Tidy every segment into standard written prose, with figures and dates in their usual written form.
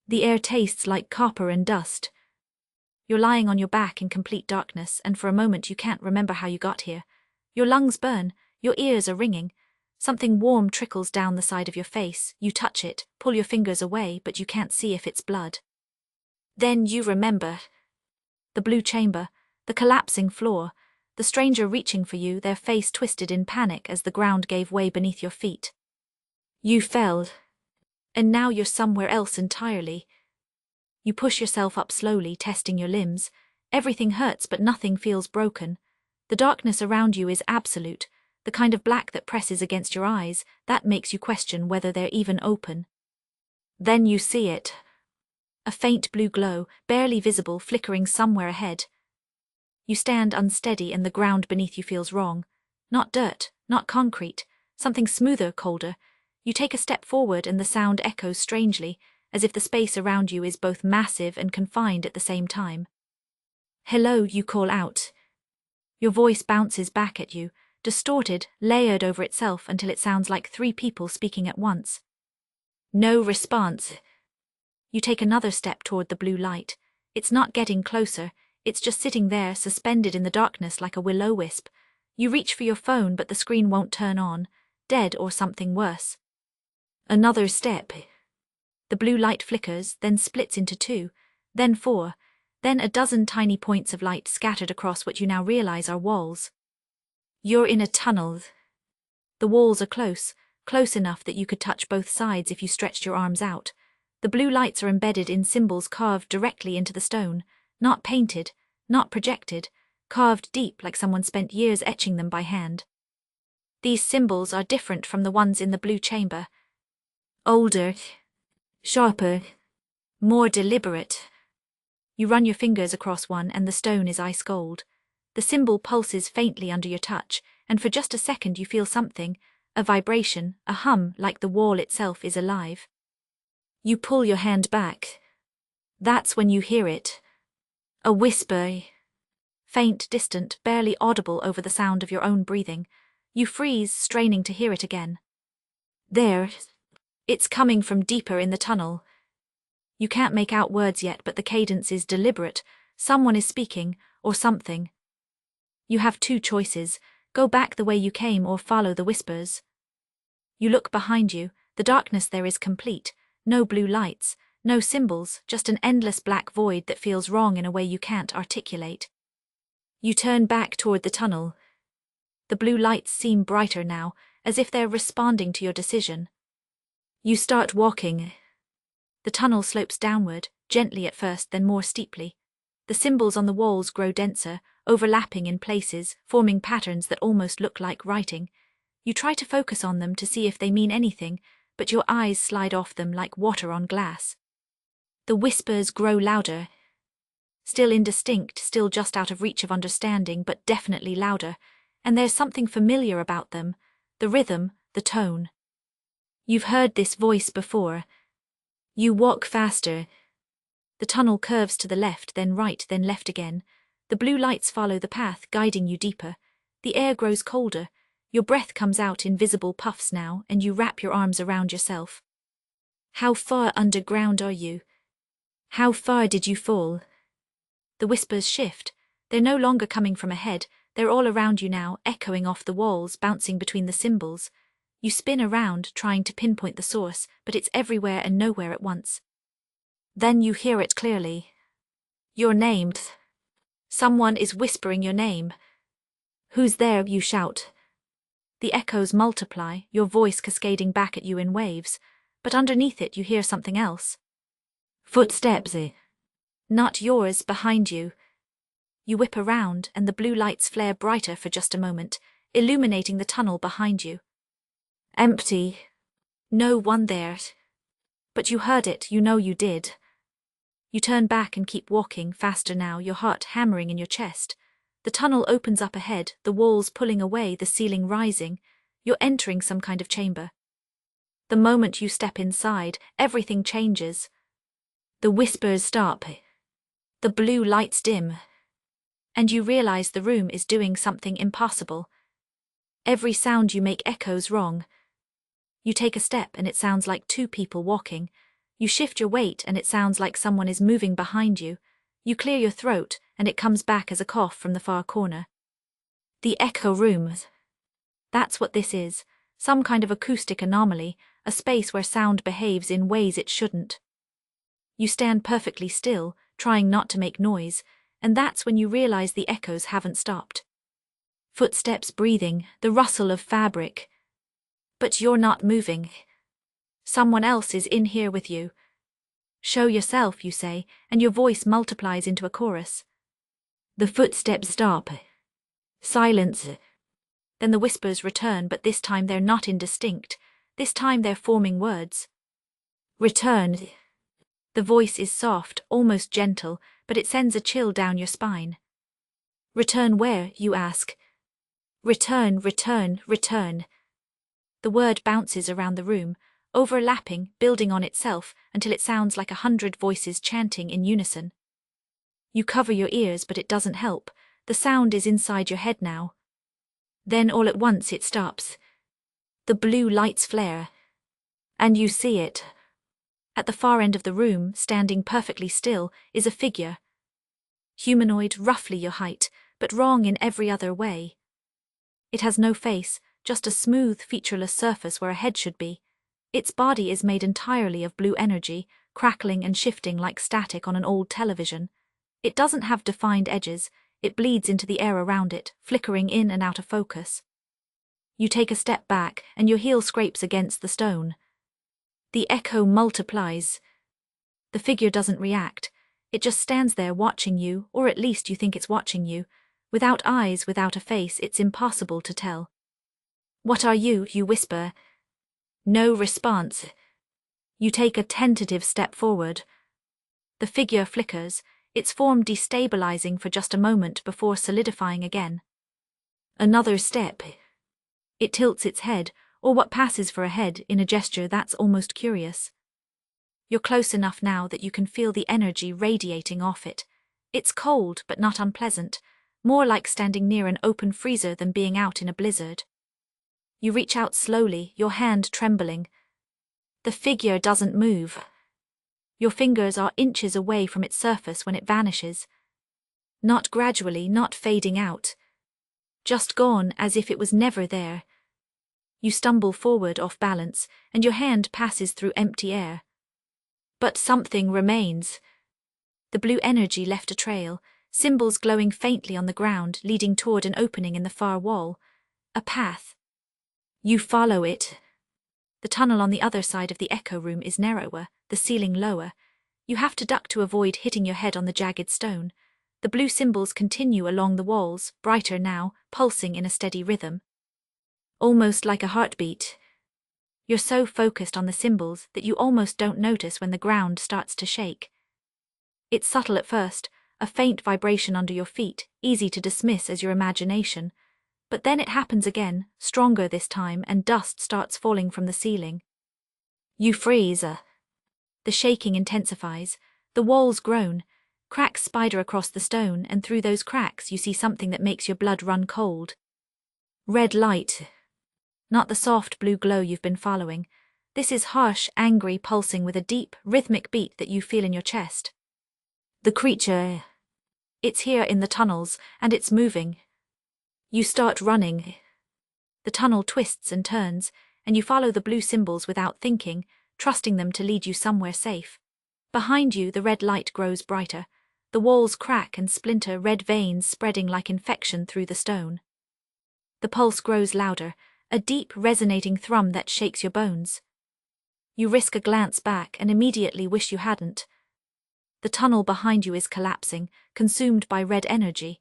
The air tastes like copper and dust. You're lying on your back in complete darkness, and for a moment you can't remember how you got here. Your lungs burn, your ears are ringing. Something warm trickles down the side of your face. You touch it, pull your fingers away, but you can't see if it's blood. Then you remember. The blue chamber, the collapsing floor, the stranger reaching for you, their face twisted in panic as the ground gave way beneath your feet. You fell. And now you're somewhere else entirely. You push yourself up slowly, testing your limbs. Everything hurts, but nothing feels broken. The darkness around you is absolute, the kind of black that presses against your eyes, that makes you question whether they're even open. Then you see it. A faint blue glow, barely visible, flickering somewhere ahead. You stand unsteady and the ground beneath you feels wrong. Not dirt, not concrete, something smoother, colder. You take a step forward and the sound echoes strangely, as if the space around you is both massive and confined at the same time. Hello, you call out. Your voice bounces back at you, distorted, layered over itself until it sounds like three people speaking at once. No response. You take another step toward the blue light. It's not getting closer, it's just sitting there, suspended in the darkness like a will-o-wisp. You reach for your phone, but the screen won't turn on, dead or something worse. Another step. The blue light flickers, then splits into 2, then 4, then a dozen tiny points of light scattered across what you now realize are walls. You're in a tunnel. The walls are close enough that you could touch both sides if you stretched your arms out. The blue lights are embedded in symbols carved directly into the stone, not painted, not projected, carved deep like someone spent years etching them by hand. These symbols are different from the ones in the blue chamber. Older, sharper, more deliberate. You run your fingers across one and the stone is ice cold. The symbol pulses faintly under your touch, and for just a second you feel something, a vibration, a hum, like the wall itself is alive. You pull your hand back. That's when you hear it. A whisper. Faint, distant, barely audible over the sound of your own breathing. You freeze, straining to hear it again. There. It's coming from deeper in the tunnel. You can't make out words yet, but the cadence is deliberate. Someone is speaking, or something. You have two choices: go back the way you came or follow the whispers. You look behind you. The darkness there is complete. No blue lights, no symbols, just an endless black void that feels wrong in a way you can't articulate. You turn back toward the tunnel. The blue lights seem brighter now, as if they're responding to your decision. You start walking. The tunnel slopes downward, gently at first, then more steeply. The symbols on the walls grow denser, overlapping in places, forming patterns that almost look like writing. You try to focus on them to see if they mean anything, but your eyes slide off them like water on glass. The whispers grow louder. Still indistinct, still just out of reach of understanding, but definitely louder. And there's something familiar about them. The rhythm, the tone. You've heard this voice before. You walk faster. The tunnel curves to the left, then right, then left again. The blue lights follow the path, guiding you deeper. The air grows colder. Your breath comes out in visible puffs now, and you wrap your arms around yourself. How far underground are you? How far did you fall? The whispers shift. They're no longer coming from ahead. They're all around you now, echoing off the walls, bouncing between the symbols. You spin around, trying to pinpoint the source, but it's everywhere and nowhere at once. Then you hear it clearly. You're named. Someone is whispering your name. Who's there? You shout. The echoes multiply, your voice cascading back at you in waves, but underneath it you hear something else. Footsteps. Not yours, behind you. You whip around, and the blue lights flare brighter for just a moment, illuminating the tunnel behind you. Empty. No one there. But you heard it, you know you did. You turn back and keep walking, faster now, your heart hammering in your chest. The tunnel opens up ahead, the walls pulling away, the ceiling rising. You're entering some kind of chamber. The moment you step inside, everything changes. The whispers stop. The blue lights dim. And you realize the room is doing something impossible. Every sound you make echoes wrong. You take a step and it sounds like two people walking. You shift your weight and it sounds like someone is moving behind you. You clear your throat and it comes back as a cough from the far corner. The echo room. That's what this is. Some kind of acoustic anomaly, a space where sound behaves in ways it shouldn't. You stand perfectly still, trying not to make noise, and that's when you realize the echoes haven't stopped. Footsteps breathing, the rustle of fabric. But you're not moving. Someone else is in here with you. Show yourself, you say, and your voice multiplies into a chorus. The footsteps stop. Silence. Then the whispers return, but this time they're not indistinct. This time they're forming words. Return. The voice is soft, almost gentle, but it sends a chill down your spine. Return where, you ask? Return, return, return. The word bounces around the room, overlapping, building on itself, until it sounds like 100 voices chanting in unison. You cover your ears, but it doesn't help. The sound is inside your head now. Then all at once it stops. The blue lights flare. And you see it. At the far end of the room, standing perfectly still, is a figure. Humanoid, roughly your height, but wrong in every other way. It has no face, just a smooth, featureless surface where a head should be. Its body is made entirely of blue energy, crackling and shifting like static on an old television. It doesn't have defined edges, it bleeds into the air around it, flickering in and out of focus. You take a step back, and your heel scrapes against the stone. The echo multiplies. The figure doesn't react. It just stands there watching you, or at least you think it's watching you. Without eyes, without a face, it's impossible to tell. What are you? You whisper. No response. You take a tentative step forward. The figure flickers, its form destabilizing for just a moment before solidifying again. Another step. It tilts its head, or what passes for a head, in a gesture that's almost curious. You're close enough now that you can feel the energy radiating off it. It's cold, but not unpleasant, more like standing near an open freezer than being out in a blizzard. You reach out slowly, your hand trembling. The figure doesn't move. Your fingers are inches away from its surface when it vanishes. Not gradually, not fading out. Just gone, as if it was never there. You stumble forward off balance, and your hand passes through empty air. But something remains. The blue energy left a trail, symbols glowing faintly on the ground, leading toward an opening in the far wall. A path. You follow it. The tunnel on the other side of the echo room is narrower, the ceiling lower. You have to duck to avoid hitting your head on the jagged stone. The blue symbols continue along the walls, brighter now, pulsing in a steady rhythm. Almost like a heartbeat. You're so focused on the symbols that you almost don't notice when the ground starts to shake. It's subtle at first, a faint vibration under your feet, easy to dismiss as your imagination. But then it happens again, stronger this time, and dust starts falling from the ceiling. You freeze. The shaking intensifies. The walls groan. Cracks spider across the stone, and through those cracks you see something that makes your blood run cold. Red light. Not the soft blue glow you've been following. This is harsh, angry, pulsing with a deep, rhythmic beat that you feel in your chest. The creature. It's here in the tunnels, and it's moving. You start running. The tunnel twists and turns, and you follow the blue symbols without thinking, trusting them to lead you somewhere safe. Behind you, the red light grows brighter. The walls crack and splinter, red veins spreading like infection through the stone. The pulse grows louder, a deep, resonating thrum that shakes your bones. You risk a glance back and immediately wish you hadn't. The tunnel behind you is collapsing, consumed by red energy.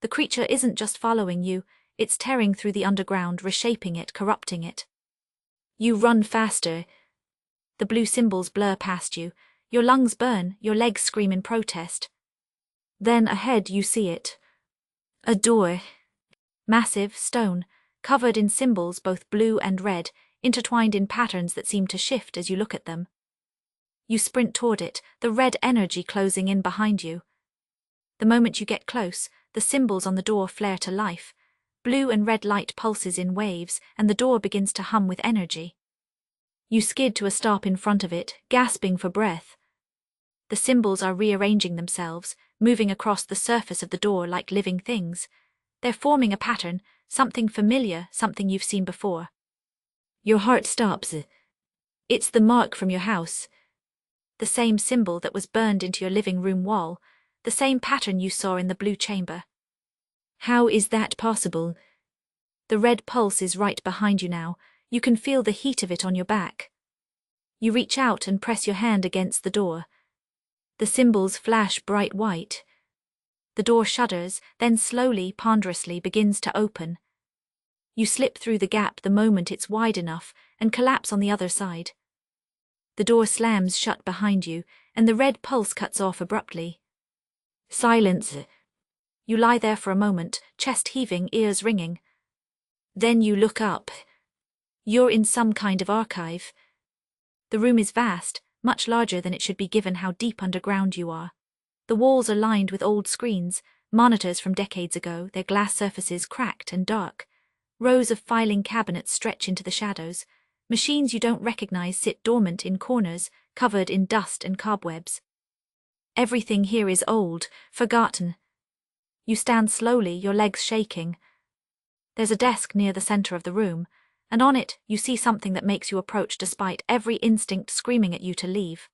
The creature isn't just following you, it's tearing through the underground, reshaping it, corrupting it. You run faster. The blue symbols blur past you. Your lungs burn, your legs scream in protest. Then ahead you see it. A door. Massive, stone, covered in symbols both blue and red, intertwined in patterns that seem to shift as you look at them. You sprint toward it, the red energy closing in behind you. The moment you get close, the symbols on the door flare to life. Blue and red light pulses in waves, and the door begins to hum with energy. You skid to a stop in front of it, gasping for breath. The symbols are rearranging themselves, moving across the surface of the door like living things. They're forming a pattern, something familiar, something you've seen before. Your heart stops. It's the mark from your house. The same symbol that was burned into your living room wall, the same pattern you saw in the blue chamber. How is that possible? The red pulse is right behind you now. You can feel the heat of it on your back. You reach out and press your hand against the door. The symbols flash bright white. The door shudders, then slowly, ponderously begins to open. You slip through the gap the moment it's wide enough and collapse on the other side. The door slams shut behind you, and the red pulse cuts off abruptly. Silence. You lie there for a moment, chest heaving, ears ringing. Then you look up. You're in some kind of archive. The room is vast, much larger than it should be given how deep underground you are. The walls are lined with old screens, monitors from decades ago, their glass surfaces cracked and dark. Rows of filing cabinets stretch into the shadows. Machines you don't recognize sit dormant in corners, covered in dust and cobwebs. Everything here is old, forgotten. You stand slowly, your legs shaking. There's a desk near the center of the room, and on it you see something that makes you approach despite every instinct screaming at you to leave.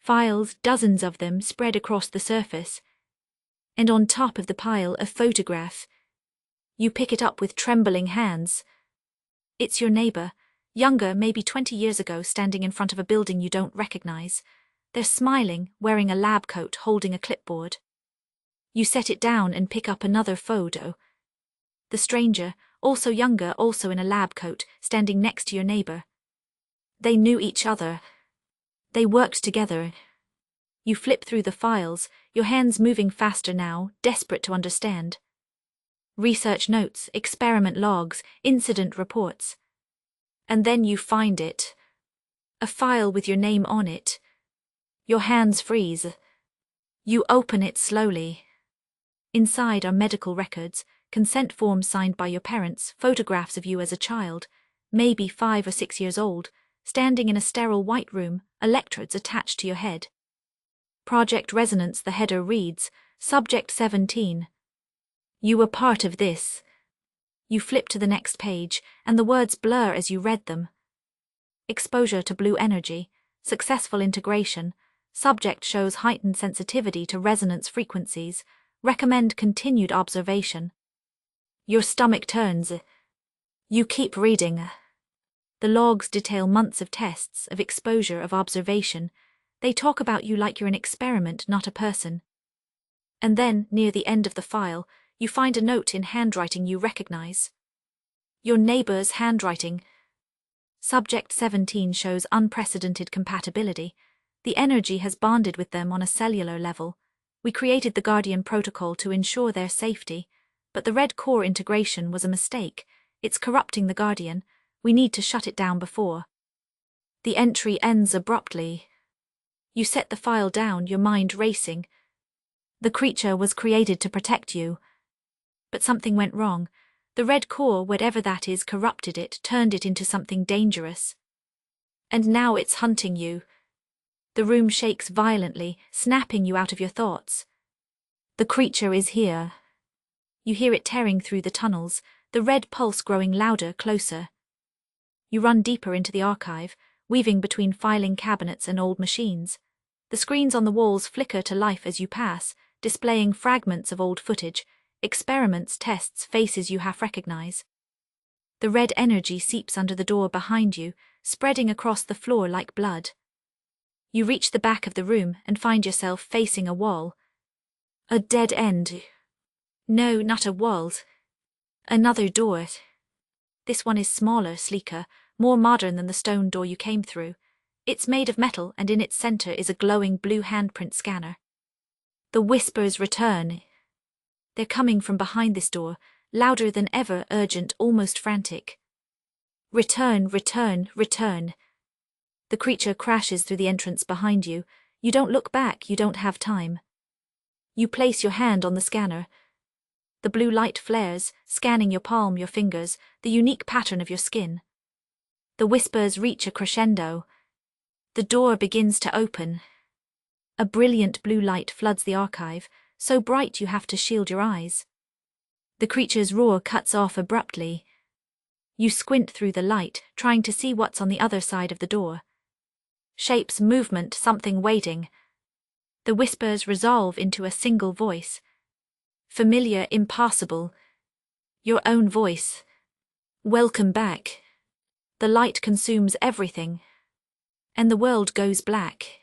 Files, dozens of them, spread across the surface. And on top of the pile, a photograph. You pick it up with trembling hands. It's your neighbor, younger, maybe 20 years ago, standing in front of a building you don't recognize. They're smiling, wearing a lab coat, holding a clipboard. You set it down and pick up another photo. The stranger, also younger, also in a lab coat, standing next to your neighbor. They knew each other. They worked together. You flip through the files, your hands moving faster now, desperate to understand. Research notes, experiment logs, incident reports. And then you find it. A file with your name on it. Your hands freeze. You open it slowly. Inside are medical records, consent forms signed by your parents, photographs of you as a child, maybe 5 or 6 years old, standing in a sterile white room, electrodes attached to your head. Project Resonance, the header reads, Subject 17. You were part of this. You flip to the next page, and the words blur as you read them. Exposure to blue energy, successful integration, subject shows heightened sensitivity to resonance frequencies, recommend continued observation. Your stomach turns. You keep reading. The logs detail months of tests, of exposure, of observation. They talk about you like you're an experiment, not a person. And then, near the end of the file, you find a note in handwriting you recognize. Your neighbor's handwriting. Subject 17 shows unprecedented compatibility. The energy has bonded with them on a cellular level. We created the Guardian protocol to ensure their safety, but the red core integration was a mistake. It's corrupting the Guardian. We need to shut it down before. The entry ends abruptly. You set the file down, your mind racing. The creature was created to protect you. But something went wrong. The red core, whatever that is, corrupted it, turned it into something dangerous. And now it's hunting you. The room shakes violently, snapping you out of your thoughts. The creature is here. You hear it tearing through the tunnels, the red pulse growing louder, closer. You run deeper into the archive, weaving between filing cabinets and old machines. The screens on the walls flicker to life as you pass, displaying fragments of old footage, experiments, tests, faces you half recognize. The red energy seeps under the door behind you, spreading across the floor like blood. You reach the back of the room and find yourself facing a wall. A dead end. No, not a wall. Another door. This one is smaller, sleeker, more modern than the stone door you came through. It's made of metal, and in its center is a glowing blue handprint scanner. The whispers return. They're coming from behind this door, louder than ever, urgent, almost frantic. Return, return, return. The creature crashes through the entrance behind you. You don't look back, you don't have time. You place your hand on the scanner. The blue light flares, scanning your palm, your fingers, the unique pattern of your skin. The whispers reach a crescendo. The door begins to open. A brilliant blue light floods the archive, so bright you have to shield your eyes. The creature's roar cuts off abruptly. You squint through the light, trying to see what's on the other side of the door. Shapes, movement, something waiting. The whispers resolve into a single voice. Familiar, impassable. Your own voice. Welcome back. The light consumes everything, and the world goes black.